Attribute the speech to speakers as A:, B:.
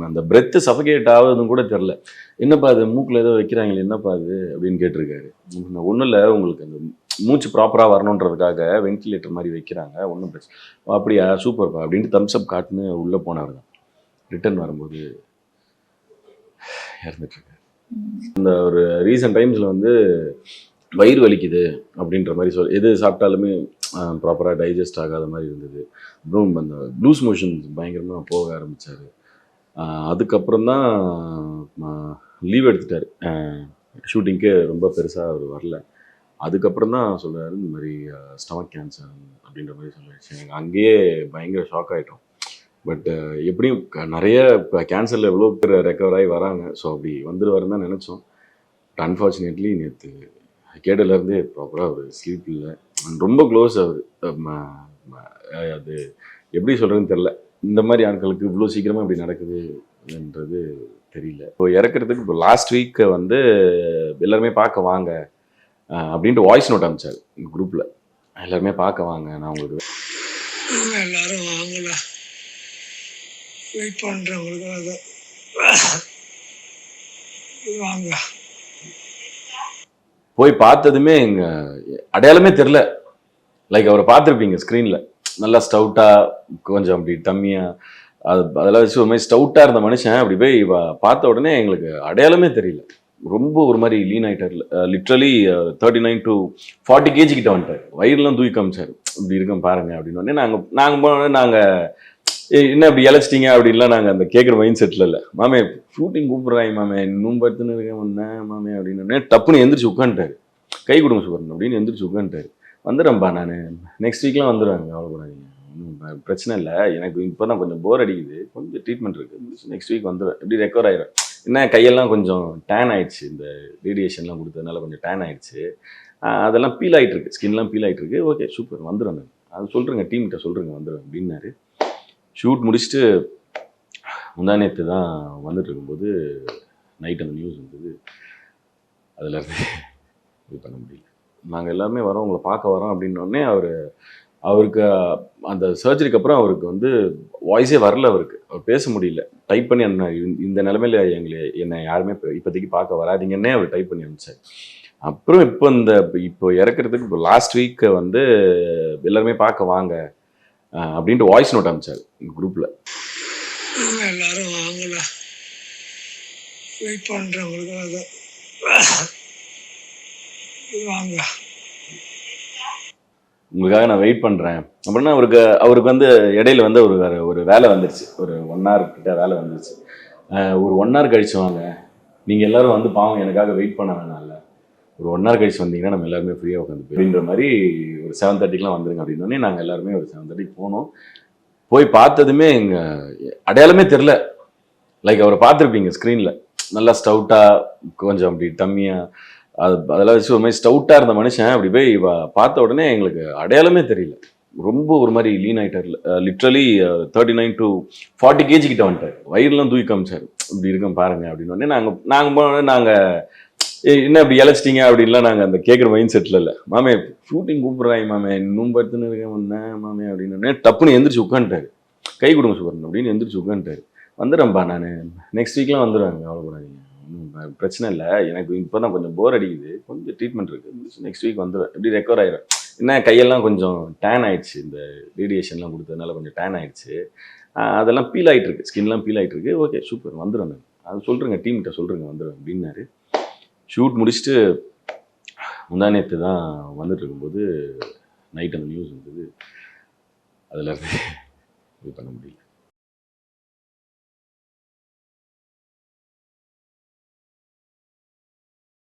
A: அந்த breadth suffocate ஆகுதுன்னு கூட தெரில. என்னப்பா அது மூக்கில் ஏதோ வைக்கிறாங்களே என்னப்பா அது அப்படின்னு கேட்டிருக்காரு. ஒன்றும் இல்லை, உங்களுக்கு அந்த மூச்சு ப்ராப்பராக வரணுன்றதுக்காக வென்டிலேட்டர் மாதிரி வைக்கிறாங்க, ஒன்றும் பிரச்சனை. அப்படியா சூப்பர்ப்பா அப்படின்ட்டு தம்ஸ் அப் காட்டுன்னு உள்ளே போனவர் தான். ரிட்டர்ன் வரும்போது இறந்துட்டுருக்காரு. இந்த ஒரு ரீசன்ட் டைம்ஸில் வந்து வயிறு வலிக்குது அப்படின்ற மாதிரி எது சாப்பிட்டாலுமே ப்ராப்பராக டைஜஸ்ட் ஆகாத மாதிரி இருந்தது. அப்புறம் அந்த லூஸ் மோஷன்ஸ் பயங்கரமாக போக ஆரம்பித்தார். அதுக்கப்புறம் தான் லீவ் எடுத்துட்டார். ஷூட்டிங்க்கே ரொம்ப பெருசாக அவர் வரல. அதுக்கப்புறம் தான் சொல்கிறாரு இந்த மாதிரி ஸ்டமக் கேன்சர் அப்படின்ற மாதிரி சொல்லிடுச்சு. எனக்கு அங்கேயே பயங்கர ஷாக் ஆகிட்டோம். பட் எப்படியும் நிறைய இப்போ கேன்சரில் எவ்வளோ பேர் ரெக்கவர் ஆகி வராங்க. ஸோ அப்படி வந்துடுவாருன்னு தான் நினச்சோம். பட் அன்ஃபார்ச்சுனேட்லி நேற்று கேடலேருந்தே ப்ராப்பராக ஒரு ஸ்லீப் இல்லை. ரொம்ப க்ளோஸ் அவர். அது எப்படி சொல்கிறதுன்னு தெரில. இந்த மாதிரி ஆட்களுக்கு இவ்வளோ சீக்கிரமாக இப்படி நடக்குதுன்றது தெரியல. இப்போ இறக்கிறதுக்கு இப்போ லாஸ்ட் வீக் வந்து எல்லாருமே பார்க்க வாங்க அப்படின்ட்டு வாய்ஸ் நோட் அனுப்பிச்சார் குரூப்பில். எல்லாருமே பார்க்க வாங்க, நான் உங்களுக்கு
B: எல்லாரும் வாங்கல, வெயிட் பண்ணுறவங்களுக்கு வாங்க.
A: போய் பார்த்ததுமே எங்க அடையாளமே தெரில. லைக் அவரை பார்த்துருப்பீங்க ஸ்க்ரீனில், நல்லா ஸ்டவுட்டாக கொஞ்சம் அப்படி டம்மியாக அதெல்லாம் வச்சு ஒரு மாதிரி ஸ்டவுட்டாக இருந்த மனுஷன் அப்படி போய் பார்த்த உடனே எங்களுக்கு அடையாளமே தெரியல. ரொம்ப ஒரு மாதிரி லீன் ஆகிட்டார். லிட்ரலி 39 to 40 kg கிட்ட வந்துட்டார். வயிறுலாம் தூக்கி காமிச்சார். இப்படி இருக்கோம் பாருங்க அப்படின்னு. நாங்கள் என்ன இப்படி இழைச்சிட்டீங்க அப்படின்லாம் நாங்கள் அந்த கேட்குற மைண்ட் செட்டில் இல்லை. மாமே ஷூட்டிங் கூப்பிட்றாங்க மாமே, இன்னும் படுத்துன்னு இருக்கேன் மாமே அப்படின்னு டப்புன்னு எந்திரிச்சு உட்காந்துட்டாரு. கை கொடுங்க சுகரன் அப்படின்னு எந்திரிச்சு உட்காந்துட்டாரு. வந்துடுறேன்ப்பா நான் நெக்ஸ்ட் வீக்லாம் வந்துடுவாங்க, அவ்வளோக்கூடாதீங்க, ஒன்றும் பிரச்சனை இல்லை, எனக்கு இப்போ தான் கொஞ்சம் போர் அடிக்குது, கொஞ்சம் ட்ரீட்மெண்ட் இருக்குது, நெக்ஸ்ட் வீக் வந்துடுவேன், எப்படி ரெக்கவர் ஆயிடும். என்ன கையெல்லாம் கொஞ்சம் டேன் ஆகிடுச்சு, இந்த ரேடியேஷன்லாம் கொடுத்ததுனால கொஞ்சம் டேன் ஆகிடுச்சு, அதெல்லாம் பீல் ஆகிட்டு இருக்கு, ஸ்கின்லாம் பீல் ஆகிட்டு இருக்கு. ஓகே சூப்பர், வந்துடுவேன் நான், அது சொல்கிறேங்க டீம்கிட்ட சொல்கிறேங்க வந்துடுவேன் அப்படின்னாரு. ஷூட் முடிச்சுட்டு முந்தா நேற்று தான் வந்துட்டு இருக்கும்போது நைட் அந்த நியூஸ் வந்தது. அதில் இது பண்ண முடியல. நாங்கள் எல்லாருமே வரோம், உங்களை பார்க்க வரோம் அப்படின்னோடனே அவருக்கு அந்த சர்ஜரிக்கு அப்புறம் அவருக்கு வந்து வாய்ஸே வரல, அவர் பேச முடியல. டைப் பண்ணி என்ன இந்த நிலைமையில என்னை யாருமே இப்போதைக்கு பார்க்க வராதிங்கன்னே அவர் டைப் பண்ணி அனுப்பிச்சார். அப்புறம் இப்போ இறக்கிறதுக்கு இப்போ லாஸ்ட் வீக் வந்து எல்லாருமே பார்க்க வாங்க அப்படின்ட்டு வாய்ஸ் நோட் அனுப்பிச்சார் குரூப்பில்.
B: எல்லாரும் வாங்கல, வெயிட் பண்ணுறவங்களுக்கு வாங்க,
A: உங்களுக்காக நான் வெயிட் பண்ணுறேன் அப்படின்னா அவருக்கு வந்து இடையில வந்து ஒரு வேலை வந்துருச்சு, ஒரு 1 hour கிட்ட வேலை வந்துருச்சு. ஒரு 1 hour கழிச்சு வாங்க, நீங்கள் எல்லோரும் வந்து பாவம் எனக்காக வெயிட் பண்ண வேணாம்ல, ஒரு 1 hour கழிச்சு வந்தீங்கன்னா நம்ம எல்லாருமே ஃப்ரீயாக உட்காந்து அப்படின்ற மாதிரி ஒரு 7:30க்குலாம் வந்துருங்க அப்படின்னோடனே நாங்கள் எல்லாருமே ஒரு 7:30க்கு போனோம். போய் பார்த்ததுமே எங்கள் அடையாளமே தெரில. லைக் அவரை பார்த்துருப்பீங்க ஸ்க்ரீனில், நல்லா ஸ்டவுட்டாக கொஞ்சம் அப்படி டம்மியாக அதெல்லாம் வச்சு ஒரு மாதிரி ஸ்டவுட்டாக இருந்த மனுஷன் அப்படி போய் பார்த்த உடனே எங்களுக்கு அடையாளமே தெரியல. ரொம்ப ஒரு மாதிரி லீன் ஆகிட்டார். லிட்ரலி 39 to 40 kg கிட்ட வந்துட்டார். வயிறுலாம் தூக்கி காமிச்சார். இப்படி இருக்கோம் பாருங்க அப்படின்னு. நாங்கள் என்ன இப்படி இழைச்சிட்டீங்க அப்படின்லாம் நாங்கள் அந்த கேட்குற மைண்ட் செட்டில் இல்லை. மாமே ஷூட்டிங் கூப்பிட்றாங்க மாமே, இன்னும் படுத்துன்னு இருக்கேன் மாமே அப்படின்னு டப்புன்னு எந்திரிச்சு உட்காந்துட்டாரு. கை கொடுங்க சுகரன் அப்படின்னு எந்திரிச்சு உட்காந்துட்டாரு. வந்துடுறேன்ப்பா நான் நெக்ஸ்ட் வீக்லாம் வந்துடுவாங்க, அவ்வளோக்கூடாதீங்க, ஒன்றும் பிரச்சனை இல்லை, எனக்கு இப்போ தான் கொஞ்சம் போர் அடிக்குது, கொஞ்சம் ட்ரீட்மெண்ட் இருக்குது, நெக்ஸ்ட் வீக் வந்துடுவேன், எப்படி ரெக்கவர் ஆயிடும். என்ன கையெல்லாம் கொஞ்சம் டேன் ஆகிடுச்சு, இந்த ரேடியேஷன்லாம் கொடுத்ததுனால கொஞ்சம் டேன் ஆகிடுச்சு, அதெல்லாம் பீல் ஆகிட்டு இருக்கு, ஸ்கின்லாம் பீல் ஆகிட்டு இருக்கு. ஓகே சூப்பர், வந்துடுவேன் நான், அது சொல்கிறேங்க டீம்கிட்ட சொல்கிறேங்க வந்துடுவேன் அப்படின்னாரு. ஷூட் முடிச்சுட்டு முந்தா நேற்று தான் வந்துட்டு இருக்கும்போது நைட் அந்த நியூஸ் வந்தது. அதில் இது பண்ண முடியல.